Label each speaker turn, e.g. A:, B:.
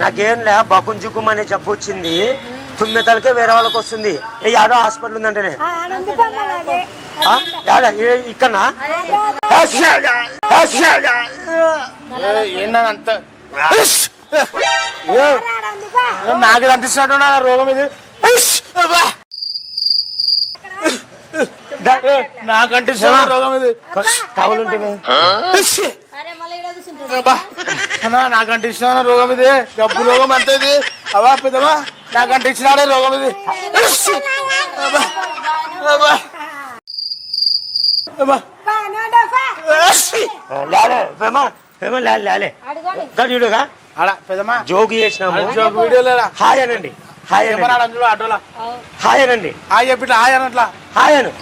A: నాకేం లే బకుంజుకుమనే జబ్బు వచ్చింది. తుమ్మెతలకే వేరే వాళ్ళకి వస్తుంది. యాడో హాస్పిటల్ ఉందంటేనే ఇక్కడ
B: ఏంటంత నాకు అనిపిస్తున్నట్టు నా రోగం ఇది. నాకు అంటిస్తున్న రోగం ఇది.
A: కావాలంటే
B: నాకు అంటిస్తున్న రోగం ఇది. జబ్బు రోగం అంతే ఇది. అవా పెద్దవా నాకు అంటించినాడే రోగం ఇది.
A: జోగి చేసినాము.
B: హాయ్
A: అనండి హాయ్ అనండి
B: ఆటోలా
A: హాయ్ అనండి
B: హాయ్ చెప్పి హాయ్ అనట్లా
A: హాయ్ అను